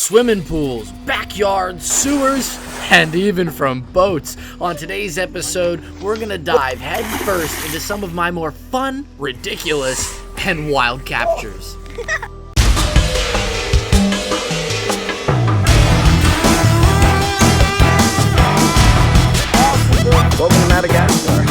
swimming pools, backyards, sewers, and even from boats. On today's episode, we're gonna dive headfirst into some of my more fun, ridiculous, and wild captures. Welcome to Madagascar.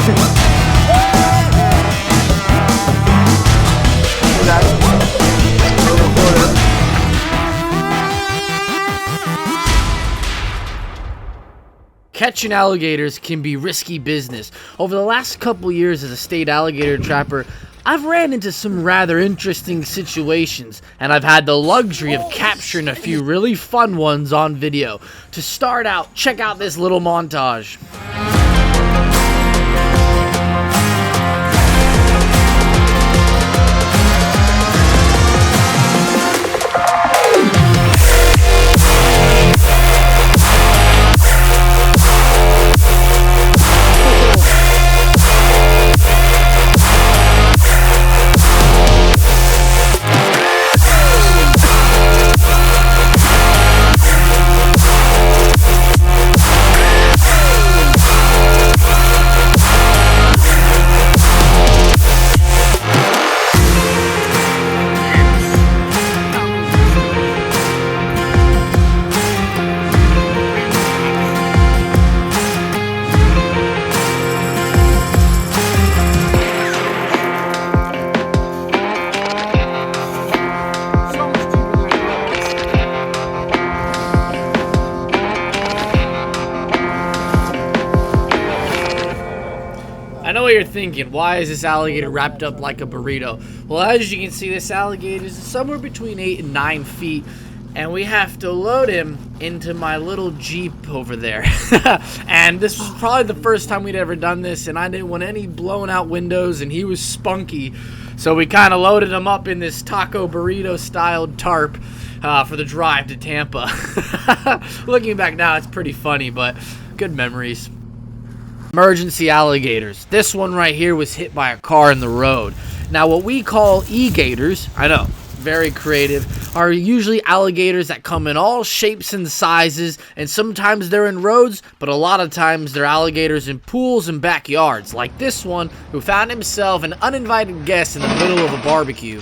Catching alligators can be risky business. Over the last couple years as a state alligator trapper, I've ran into some rather interesting situations, and I've had the luxury of capturing a few really fun ones on video. To start out, check out this little montage. I know what you're thinking, why is this alligator wrapped up like a burrito? Well, as you can see, this alligator is somewhere between 8 and 9 feet, and we have to load him into my little Jeep over there. And this was probably the first time we'd ever done this, and I didn't want any blown out windows, and he was spunky. So we kind of loaded him up in this taco burrito styled tarp for the drive to Tampa. Looking back now, it's pretty funny, but good memories. Emergency alligators. This one right here was hit by a car in the road. Now what we call gators, I know, very creative, are usually alligators that come in all shapes and sizes, and sometimes they're in roads, but a lot of times they're alligators in pools and backyards, like this one who found himself an uninvited guest in the middle of a barbecue.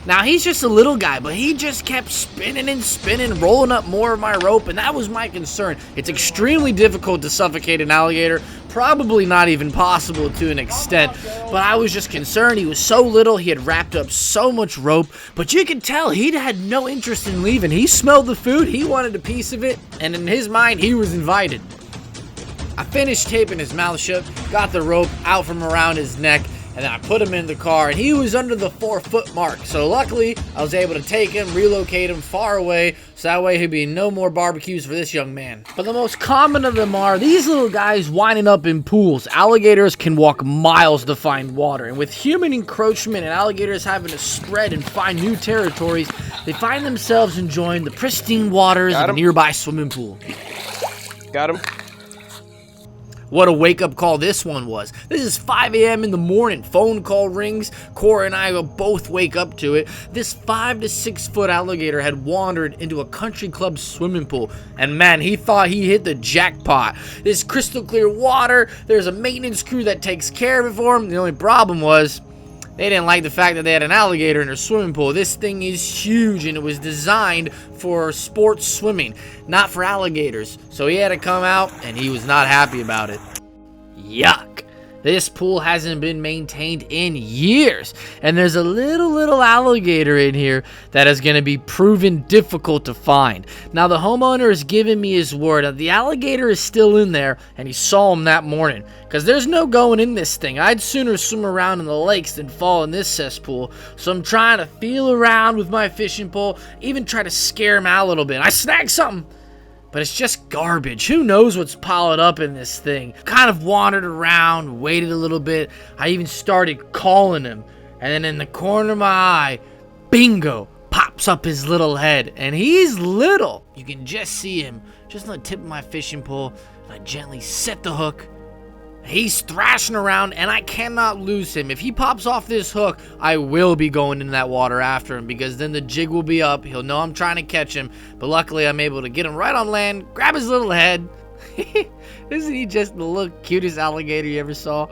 Now, he's just a little guy, but he just kept spinning and spinning, rolling up more of my rope, and that was my concern. It's extremely difficult to suffocate an alligator, probably not even possible to an extent, but I was just concerned. He was so little, he had wrapped up so much rope, but you could tell he had no interest in leaving. He smelled the food, he wanted a piece of it, and in his mind, he was invited. I finished taping his mouth shut, got the rope out from around his neck, and then I put him in the car, and he was under the 4-foot mark. So luckily, I was able to take him, relocate him far away, so that way he'd be no more barbecues for this young man. But the most common of them are these little guys winding up in pools. Alligators can walk miles to find water, and with human encroachment and alligators having to spread and find new territories, they find themselves enjoying the pristine waters of a nearby swimming pool. Got him. What a wake-up call this one was. This is 5 a.m. in the morning. Phone call rings. Cora and I will both wake up to it. This 5 to 6 foot alligator had wandered into a country club swimming pool. And man, he thought he hit the jackpot. This crystal clear water. There's a maintenance crew that takes care of it for him. The only problem was they didn't like the fact that they had an alligator in their swimming pool. This thing is huge, and it was designed for sports swimming, not for alligators. So he had to come out, and he was not happy about it. Yuck. This pool hasn't been maintained in years, and there's a little alligator in here that is going to be proven difficult to find. Now, the homeowner has given me his word that the alligator is still in there, and he saw him that morning, because there's no going in this thing. I'd sooner swim around in the lakes than fall in this cesspool, so I'm trying to feel around with my fishing pole, even try to scare him out a little bit. I snagged something, but it's just garbage. Who knows what's piled up in this thing? Kind of wandered around, waited a little bit. I even started calling him. And then in the corner of my eye, bingo, pops up his little head. And he's little. You can just see him just on the tip of my fishing pole. And I gently set the hook. He's thrashing around, and I cannot lose him. If he pops off this hook, I will be going in that water after him, because then the jig will be up. He'll know I'm trying to catch him, but luckily I'm able to get him right on land, grab his little head. Isn't he just the little cutest alligator you ever saw?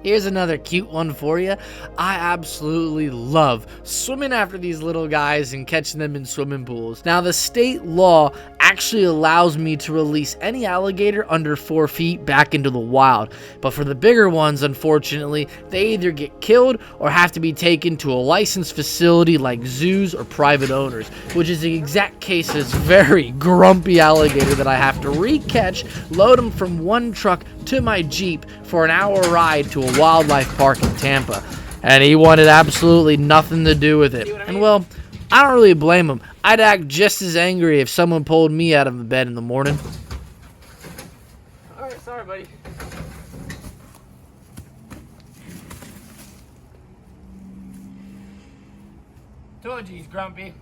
Here's another cute one for you. I absolutely love swimming after these little guys and catching them in swimming pools. Now, the state law actually allows me to release any alligator under 4 feet back into the wild. But for the bigger ones, unfortunately, they either get killed or have to be taken to a licensed facility like zoos or private owners, which is the exact case of this very grumpy alligator that I have to re-catch, load him from one truck to my Jeep for an hour ride to a wildlife park in Tampa, and he wanted absolutely nothing to do with it. And well, I don't really blame him. I'd act just as angry if someone pulled me out of the bed in the morning. Alright, sorry, buddy. Told you he's grumpy.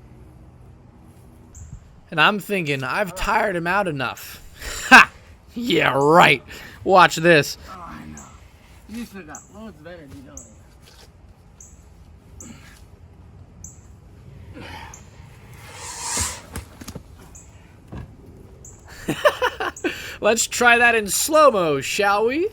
And I'm thinking, I've tired him out enough. Ha! Yeah, right. Watch this. Oh, I know. You still got loads of energy, don't you? Let's try that in slow-mo, shall we?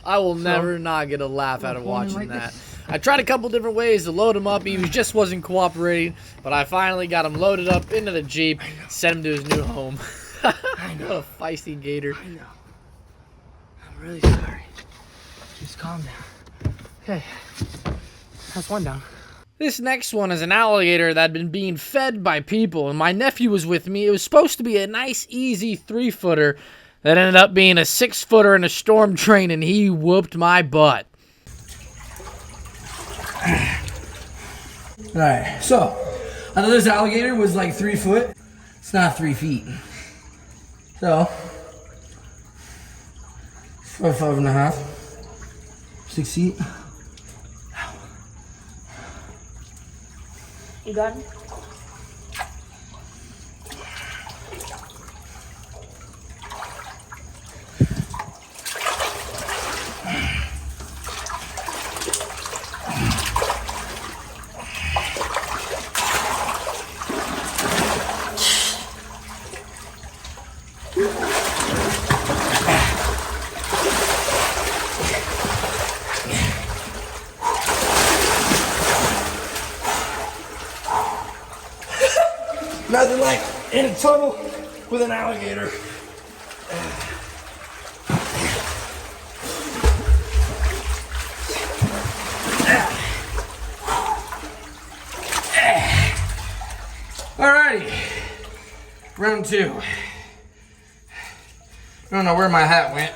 I will never not get a laugh out of watching that. I tried a couple different ways to load him up. He just wasn't cooperating, but I finally got him loaded up into the Jeep, sent him to his new home. What a feisty gator. I know. I'm really sorry. Just calm down. Okay. That's one down. This next one is an alligator that had been being fed by people, and my nephew was with me. It was supposed to be a nice, easy 3-footer that ended up being a 6-footer in a storm drain, and he whooped my butt. Alright, so I know this alligator was like 3 foot. It's not 3 feet. So 5.5, 6 feet. You got him? Nothing like in trouble with an alligator. Alrighty, round 2. I don't know where my hat went.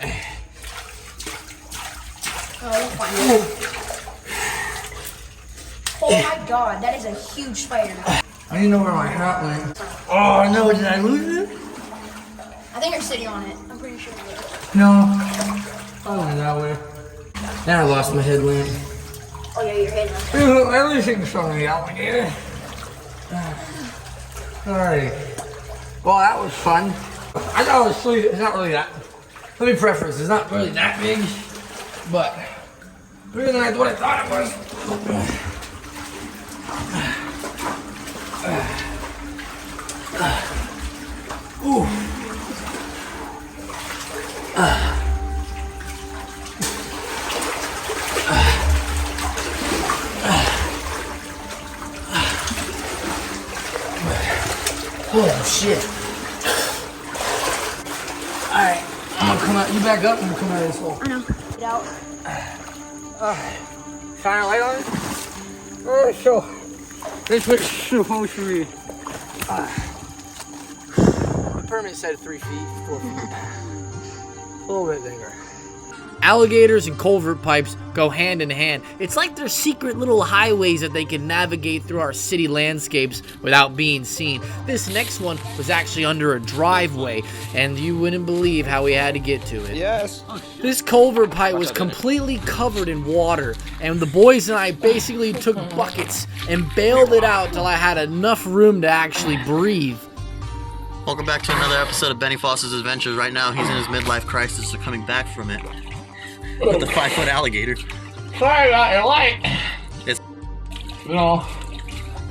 Oh, we'll find it. Oh my god, that is a huge spider. I didn't know where my hat went. Oh no, did I lose it? I think you're sitting on it. I'm pretty sure you did. No, I went that way. Then I lost my headlamp. Oh yeah, your head. I least think from the alligator. Alright. Well, that was fun. I thought it was sweet. It's not really that. Let me preface. It's not really that big, but bigger than what I thought it was. Ooh. Oh shit. Alright, I'm gonna come out. You back up and we'll come out of this hole. I know. Get out. Shine a light on it? Oh, so this was supposed to be. The permit said 3 feet, 4 feet. A little bit bigger. Alligators and culvert pipes go hand in hand. It's like they're secret little highways that they can navigate through our city landscapes without being seen. This next one was actually under a driveway, and you wouldn't believe how we had to get to it. Yes. This culvert pipe was completely covered in water, and the boys and I basically took buckets and bailed it out till I had enough room to actually breathe. Welcome back to another episode of Benny Foss's Adventures. Right now, he's in his midlife crisis, so coming back from it with the 5-foot alligator. Sorry about your light. It's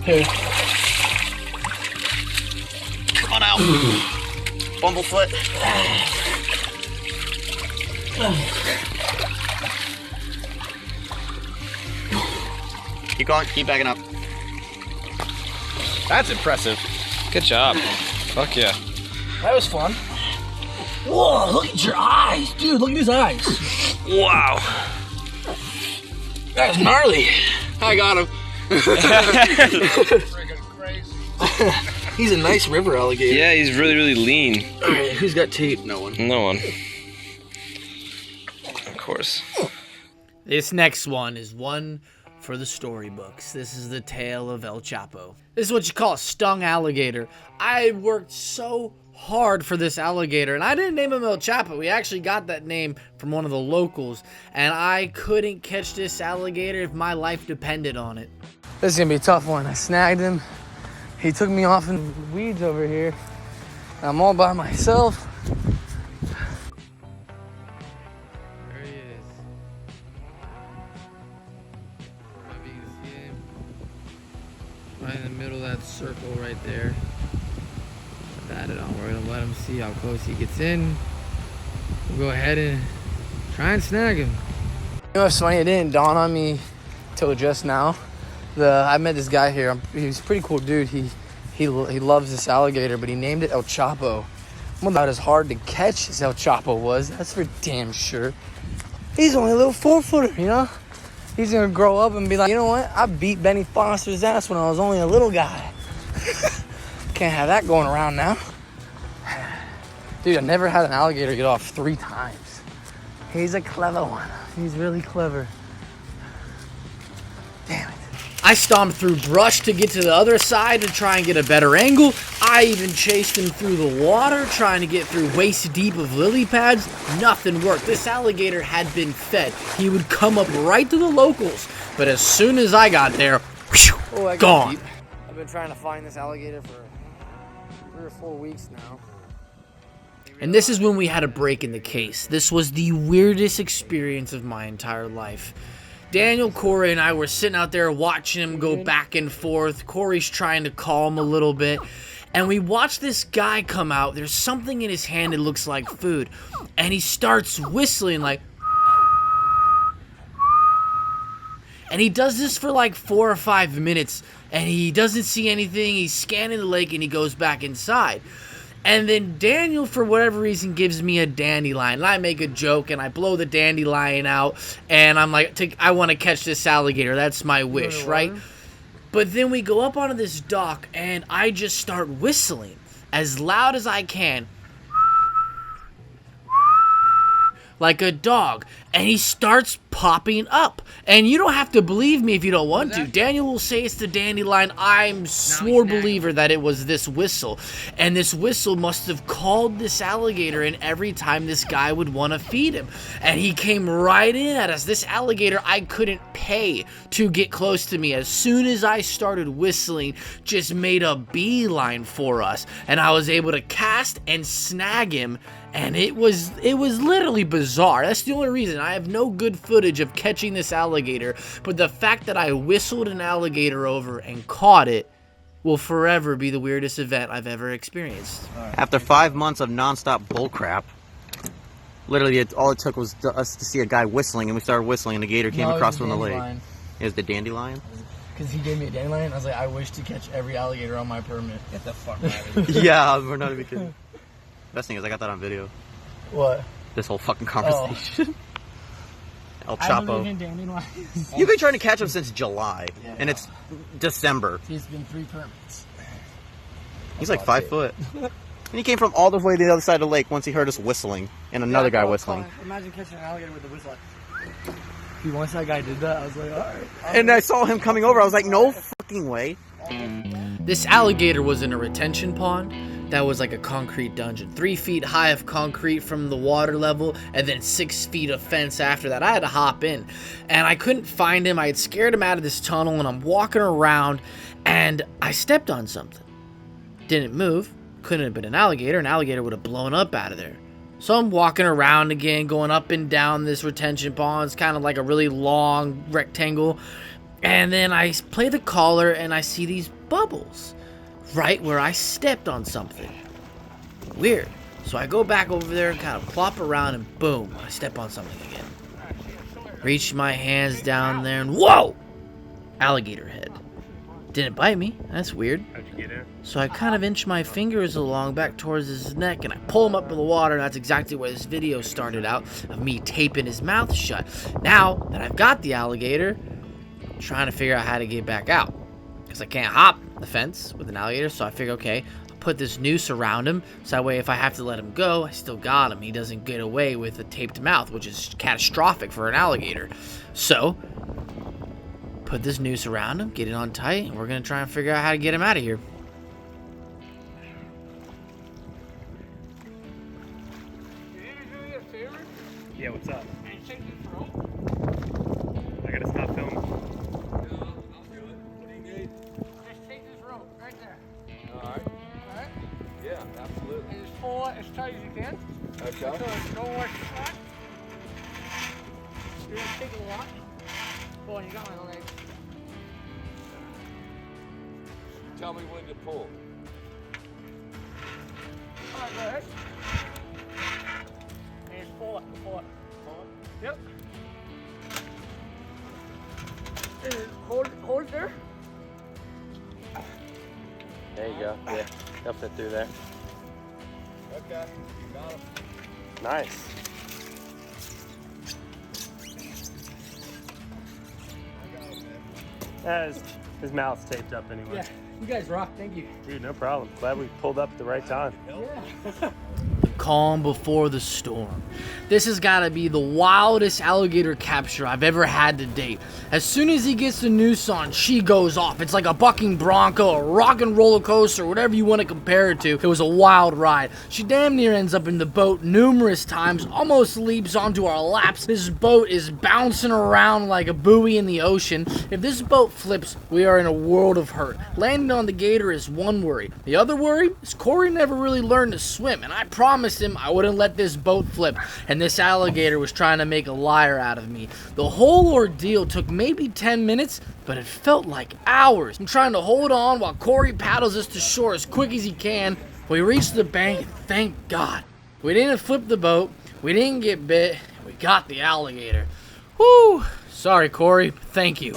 Here. come on out, Bumblefoot. Keep going, keep backing up. That's impressive. Good job. Fuck yeah. That was fun. Whoa, look at your eyes, dude. Look at his eyes. Wow. That's gnarly. I got him. He's a nice river alligator. Yeah, he's really, really lean. Alright, who's got tape? No one. No one. Of course. This next one is one for the storybooks. This is the tale of El Chapo. This is what you call a stung alligator. I worked so hard for this alligator, and I didn't name him El Chapo. We actually got that name from one of the locals, and I couldn't catch this alligator if my life depended on it. This is gonna be a tough one. I snagged him. He took me off in the weeds over here. I'm all by myself. There he is. Maybe you can see him. Right in the middle of that circle right there. Batted on. We're gonna let him see how close he gets in. We'll go ahead and try and snag him. You know what's funny? It didn't dawn on me till just now. I met this guy here. He's a pretty cool dude. He loves this alligator, but he named it El Chapo. About as hard to catch as El Chapo was. That's for damn sure. He's only a little 4-footer, you know. He's gonna grow up and be like, you know what? I beat Benny Foster's ass when I was only a little guy. Can't have that going around now. Dude, I never had an alligator get off 3 times. He's a clever one. He's really clever. Damn it. I stomped through brush to get to the other side to try and get a better angle. I even chased him through the water, trying to get through waist deep of lily pads. Nothing worked. This alligator had been fed. He would come up right to the locals, but as soon as I got there, whew, Oh, I got gone. deep. I've been trying to find this alligator for 3 or 4 weeks now. And this is when we had a break in the case. This was the weirdest experience of my entire life. Daniel, Corey, and I were sitting out there watching him go back and forth. Corey's trying to calm a little bit. And we watched this guy come out. There's something in his hand that looks like food. And he starts whistling like... And he does this for like 4 or 5 minutes. And he doesn't see anything. He's scanning the lake and he goes back inside. And then Daniel, for whatever reason, gives me a dandelion. And I make a joke, and I blow the dandelion out. And I'm like, I want to catch this alligator. That's my wish, right? But then we go up onto this dock, and I just start whistling as loud as I can. Like a dog. And he starts popping up. And you don't have to believe me if you don't want to. Daniel will say it's the dandelion. I'm swore believer that it was this whistle. And this whistle must have called this alligator in every time this guy would want to feed him. And he came right in at us. This alligator I couldn't pay to get close to me. As soon as I started whistling, just made a beeline for us. And I was able to cast and snag him. And it was literally bizarre. That's the only reason. I have no good footage of catching this alligator, but the fact that I whistled an alligator over and caught it will forever be the weirdest event I've ever experienced. After 5 months of nonstop bullcrap, literally all it took was us to see a guy whistling, and we started whistling, and the gator came across from the lake. It was the dandelion? Because he gave me a dandelion. I was like, I wish to catch every alligator on my permit. Get the fuck out of here. Yeah, we're not even kidding. Best thing is I got that on video. What? This whole fucking conversation. El I Chapo. believe in dandelions. You've been trying to catch him since July, and it's December. He's been 3 permits. He's like 5 foot. And he came from all the way to the other side of the lake once he heard us whistling and another guy whistling. Imagine catching an alligator with a whistle. Dude, once that guy did that, I was like, all right. And I saw him coming over. I was like, no fucking way. This alligator was in a retention pond that was like a concrete dungeon. 3 feet high of concrete from the water level, and then 6 feet of fence after that. I had to hop in, and I couldn't find him. I had scared him out of this tunnel, and I'm walking around, and I stepped on something. Didn't move. Couldn't have been an alligator. An alligator would have blown up out of there. So I'm walking around again, going up and down this retention pond. It's kind of like a really long rectangle. And then I play the collar, and I see these bubbles right where I stepped on something. Weird. So I go back over there and kind of plop around, and boom, I step on something again. Reach my hands down there, and whoa! Alligator head. Didn't bite me. That's weird. How'd you get in? So I kind of inch my fingers along back towards his neck, and I pull him up in the water, and that's exactly where this video started out, of me taping his mouth shut. Now that I've got the alligator, I'm trying to figure out how to get back out, because I can't hop the fence with an alligator. So I figure, okay, I'll put this noose around him, so that way if I have to let him go, I still got him. He doesn't get away with a taped mouth, which is catastrophic for an alligator. So put this noose around him, get it on tight, and we're gonna try and figure out how to get him out of here. Yeah, what's up? I gotta stop filming. Just take this rope right there. Alright. Yeah, absolutely. And just pull it as tight as you can. Okay. So it's no more slack. You're gonna take a lot. Boy, you got my leg. Tell me when to pull. Alright, go ahead. And just pull it, pull it. Pull it? Yep. And hold it there. There you go. Yeah, they'll fit through there. Okay, you got him. Nice. His mouth's taped up anyway. Yeah, you guys rock, thank you. Dude, no problem. Glad we pulled up at the right time. Yeah. The calm before the storm. This has got to be the wildest alligator capture I've ever had to date. As soon as he gets the noose on, she goes off. It's like a bucking bronco, a rockin' roller coaster, whatever you want to compare it to. It was a wild ride. She damn near ends up in the boat numerous times, almost leaps onto our laps. This boat is bouncing around like a buoy in the ocean. If this boat flips, we are in a world of hurt. Landing on the gator is one worry. The other worry is Corey never really learned to swim, and I promised him I wouldn't let this boat flip, and this alligator was trying to make a liar out of me. The whole ordeal took maybe 10 minutes, but it felt like hours. I'm trying to hold on while Corey paddles us to shore as quick as he can. We reached the bank, and thank God. We didn't flip the boat, we didn't get bit, and we got the alligator. Whew! Sorry, Corey, but thank you.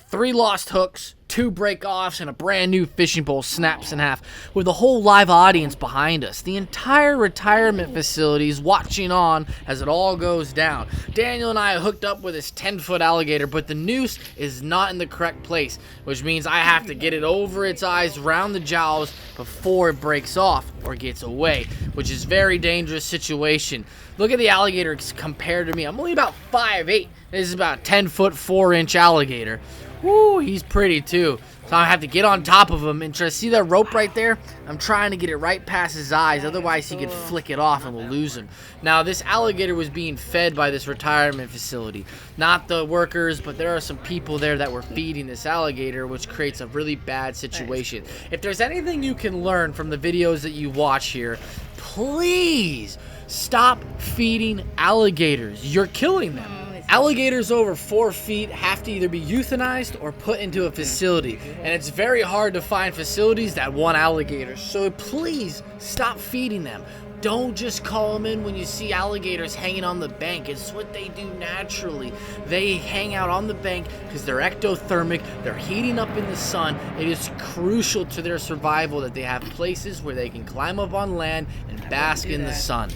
3 lost hooks, 2 break-offs, and a brand new fishing pole snaps in half with a whole live audience behind us. The entire retirement facility is watching on as it all goes down. Daniel and I hooked up with this 10-foot alligator, but the noose is not in the correct place, which means I have to get it over its eyes, round the jowls, before it breaks off or gets away, which is a very dangerous situation. Look at the alligator compared to me. I'm only about 5'8". This is about a 10-foot, 4-inch alligator. Woo, he's pretty too. So I have to get on top of him and try to see that rope right there. I'm trying to get it right past his eyes, otherwise he could flick it off and we'll lose him. Now this alligator was being fed by this retirement facility. Not the workers, but there are some people there that were feeding this alligator, which creates a really bad situation. If there's anything you can learn from the videos that you watch here, please stop feeding alligators. You're killing them. Alligators over 4 feet have to either be euthanized or put into a facility, and it's very hard to find facilities that want alligators, so please stop feeding them. Don't just call them in when you see alligators hanging on the bank. It's what they do naturally. They hang out on the bank because they're ectothermic, they're heating up in the sun. It is crucial to their survival that they have places where they can climb up on land and bask in the sun.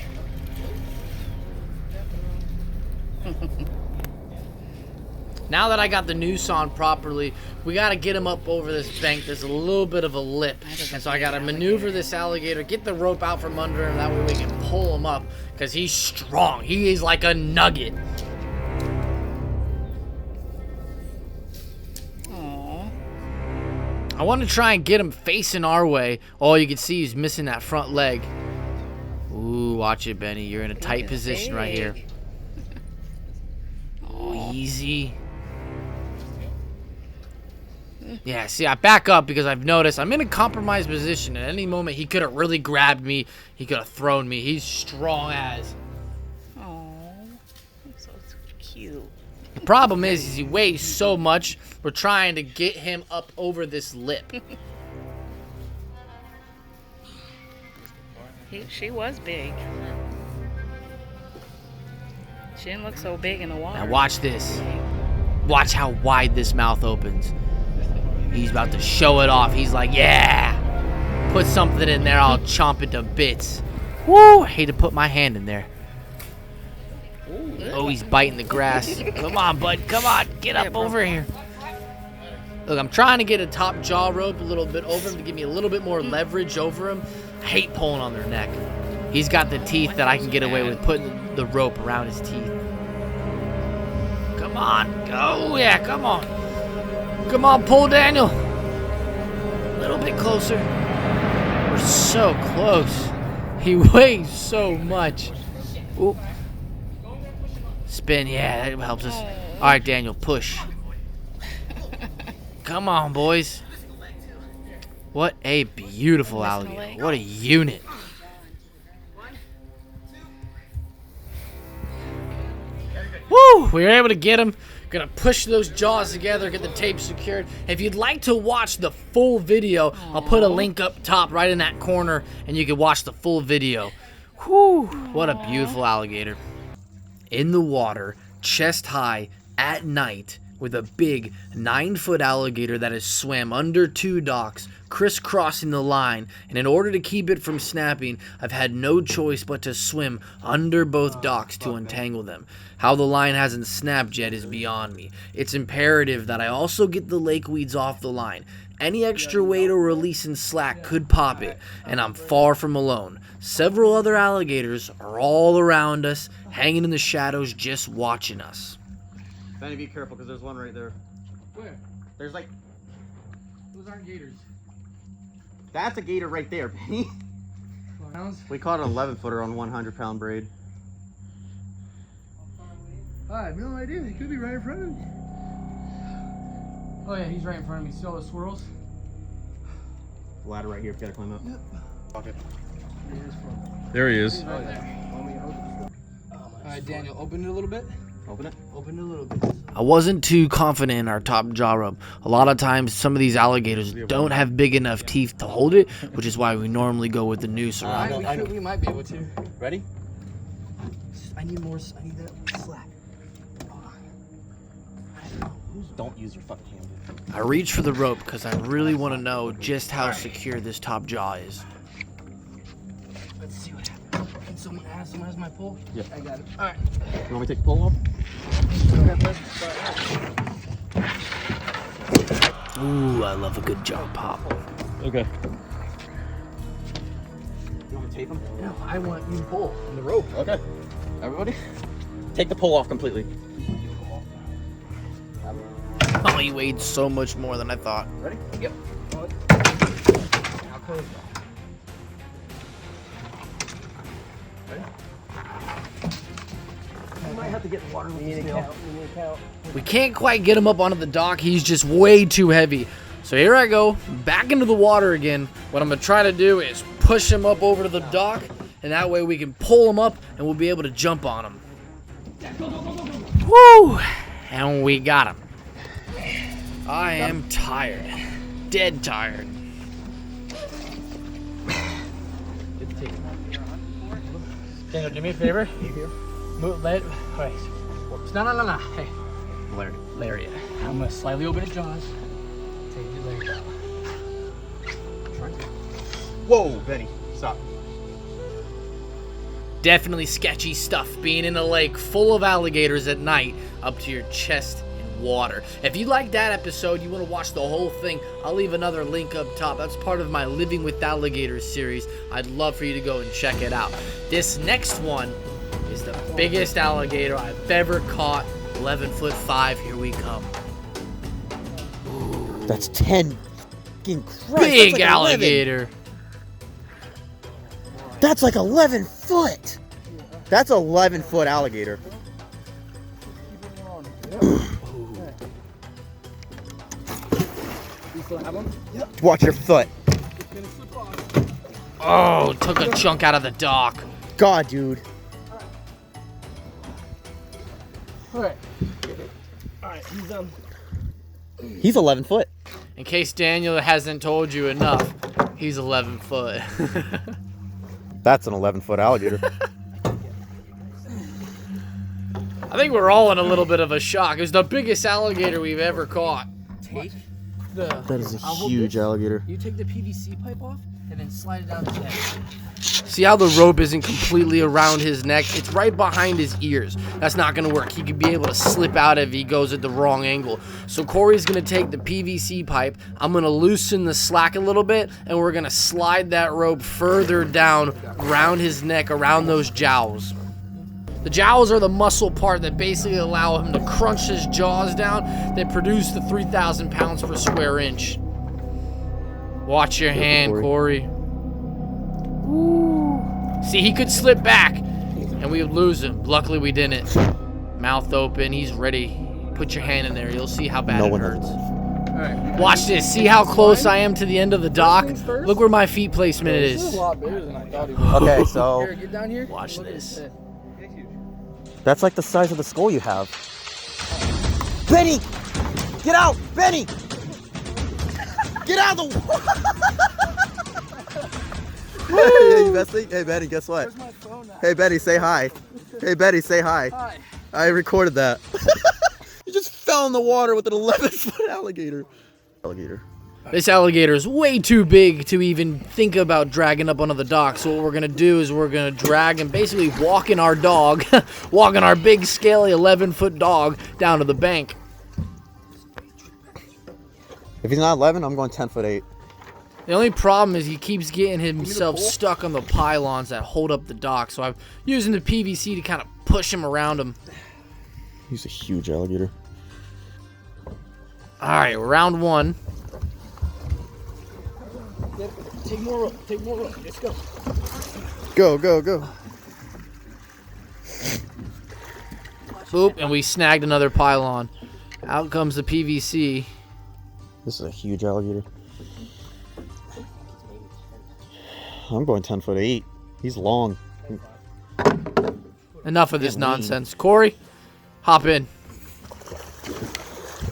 Now that I got the noose on properly, we got to get him up over this bank. There's a little bit of a lip. And so I got to maneuver this alligator, get the rope out from under him. That way we can pull him up because he's strong. He is like a nugget. I want to try and get him facing our way. Oh, you can see he's missing that front leg. Ooh, watch it, Benny. You're in a tight position right here. Oh, easy. Yeah, see, I back up because I've noticed I'm in a compromised position. At any moment, he could have really grabbed me. He could have thrown me. He's strong as. Oh, so cute. The problem is he weighs so much. We're trying to get him up over this lip. She was big. She didn't look so big in the water. Now watch this. Watch how wide this mouth opens. He's about to show it off. He's like, yeah. Put something in there, I'll chomp it to bits. Woo, I hate to put my hand in there. Oh, he's biting the grass. Come on, bud. Come on. Get up over here. Look, I'm trying to get a top jaw rope a little bit over him to give me a little bit more leverage over him. I hate pulling on their neck. He's got the teeth that I can get away with putting the rope around his teeth. Come on. Oh, yeah, come on. Come on, pull, Daniel. A little bit closer. We're so close. He weighs so much. Ooh. Spin, yeah, that helps us. All right, Daniel, push. Come on, boys. What a beautiful alligator. What a unit. Woo! We were able to get him. Gonna push those jaws together, get the tape secured. If you'd like to watch the full video, I'll put a link up top right in that corner, and you can watch the full video. Whew! What a beautiful alligator. In the water, chest high, at night, with a big 9-foot alligator that has swam under 2 docks, crisscrossing the line, and in order to keep it from snapping, I've had no choice but to swim under both docks to untangle them. How the line hasn't snapped yet is beyond me. It's imperative that I also get the lake weeds off the line. Any extra weight or release in slack could pop it, and I'm far from alone. Several other alligators are all around us, hanging in the shadows, just watching us. Benny, be careful, because there's one right there. Where? There's like... Those aren't gators. That's a gator right there, Benny. Pounds? We caught an 11-footer on 100-pound braid. I have no idea. He could be right in front of me. Oh yeah, he's right in front of me. See all the swirls? Ladder right here if you gotta climb up. Yep. Okay. There he is. Right there. Alright, Daniel, open it a little bit. Open it. Open it a little bit. I wasn't too confident in our top jaw rope. A lot of times, some of these alligators don't have big enough teeth to hold it, which is why we normally go with the noose around it. We might be able to. Ready? I need that slack. Don't use your fucking hand. I reach for the rope because I really want to know just how secure this top jaw is. Let's see what happens. Can someone has my pole? Yeah. I got it. Alright. You want me to take the pole off? Ooh, I love a good jaw pop. Okay. You want me to tape them? No, I want you to pull on the rope. Okay. Everybody, take the pole off completely. Oh, he weighed so much more than I thought. Ready? Yep. Now close. You might have to get water with the snail. We can't quite get him up onto the dock. He's just way too heavy. So here I go, back into the water again. What I'm going to try to do is push him up over to the dock, and that way we can pull him up, and we'll be able to jump on him. Woo! And we got him. I am tired. Dead tired. Daniel, do me a favor. You here? Move, let it. Wait. No. Hey. Lariat. I'm going to slightly open his jaws. Take your lariat out. Whoa, Benny, stop. Definitely sketchy stuff being in a lake full of alligators at night up to your chest in water. If you like that episode, you want to watch the whole thing, I'll leave another link up top. That's part of my Living with Alligators series. I'd love for you to go and check it out. This next one is the biggest alligator I've ever caught. 11'5". Here we come. That's 10. Fucking Christ, Big that's like alligator. 11. That's like 11 foot. That's 11-foot alligator. Watch your foot. Oh, took a chunk out of the dock. God, dude. Alright. He's 11 foot. In case Daniel hasn't told you enough, he's 11 foot. That's an 11-foot alligator. I think we're all in a little bit of a shock. It was the biggest alligator we've ever caught. Take the. That is a I'll hold huge this. alligator. You take the PVC pipe off and then slide it down his neck. See how the rope isn't completely around his neck? It's right behind his ears. That's not going to work. He could be able to slip out if he goes at the wrong angle. So Corey's going to take the PVC pipe. I'm going to loosen the slack a little bit, and we're going to slide that rope further down around his neck, around those jowls. The jowls are the muscle part that basically allow him to crunch his jaws down that produce the 3,000 pounds per square inch. Watch your hand, Corey. Ooh. See, he could slip back, and we would lose him. Luckily, we didn't. Mouth open. He's ready. Put your hand in there. You'll see how bad it hurts. Watch this. See how close I am to the end of the dock? Look where my feet placement is. This is a lot bigger than I thought he was. Okay, so Here, get down here. Watch this. that's like the size of the skull you have. Benny! Get out! Benny! Get out of the Hey, Bessie. Hey, Benny, guess what? Where's my phone at? Hey, Betty, say hi. Hey, Betty, say hi. Hi. I recorded that. You just fell in the water with an 11-foot alligator. This alligator is way too big to even think about dragging up onto the dock. So what we're going to do is we're going to drag and basically walking our dog, walking our big, scaly 11-foot dog down to the bank. If he's not 11, I'm going 10'8". The only problem is he keeps getting himself stuck on the pylons that hold up the dock. So I'm using the PVC to kind of push him around him. He's a huge alligator. All right, round one. Take more rope. Take more rope. Let's go. Go, go, go. Boop, and we snagged another pylon. Out comes the PVC. This is a huge alligator. I'm going 10'8". He's long. Enough of this nonsense. Corey, hop in.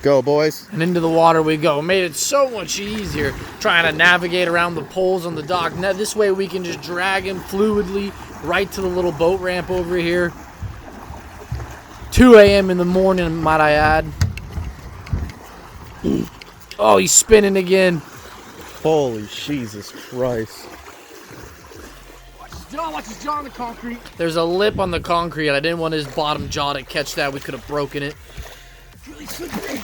Go, boys. And into the water we go. Made it so much easier trying to navigate around the poles on the dock. Now, this way we can just drag him fluidly right to the little boat ramp over here. 2 a.m. in the morning, might I add. Oh, he's spinning again. Holy Jesus Christ. Watch his jaw on the concrete. There's a lip on the concrete. I didn't want his bottom jaw to catch that. We could have broken it. Really slippery.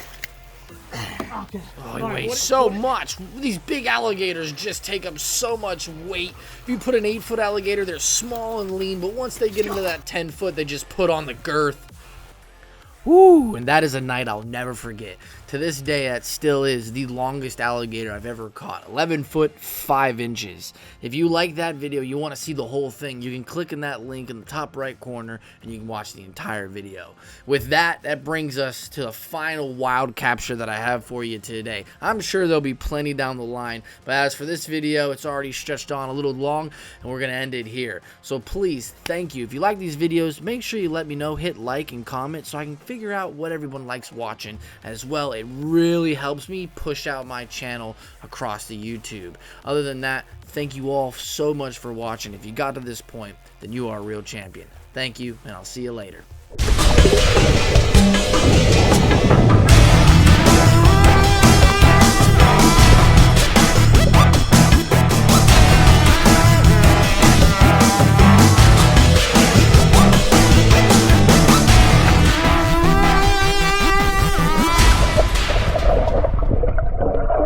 Okay. Oh, he weighs so much. These big alligators just take up so much weight. If you put an 8-foot alligator, they're small and lean, but once they get into that 10-foot, they just put on the girth. Woo! And that is a night I'll never forget. To this day, that still is the longest alligator I've ever caught. 11 foot, 5 inches. If you like that video, you want to see the whole thing, you can click in that link in the top right corner and you can watch the entire video. With that, that brings us to the final wild capture that I have for you today. I'm sure there'll be plenty down the line, but as for this video, it's already stretched on a little long and we're going to end it here. So please, thank you. If you like these videos, make sure you let me know, hit like and comment so I can figure out what everyone likes watching. As well, it really helps me push out my channel across the YouTube. Other than that, thank you all so much for watching. If you got to this point, then you are a real champion. Thank you, and I'll see you later.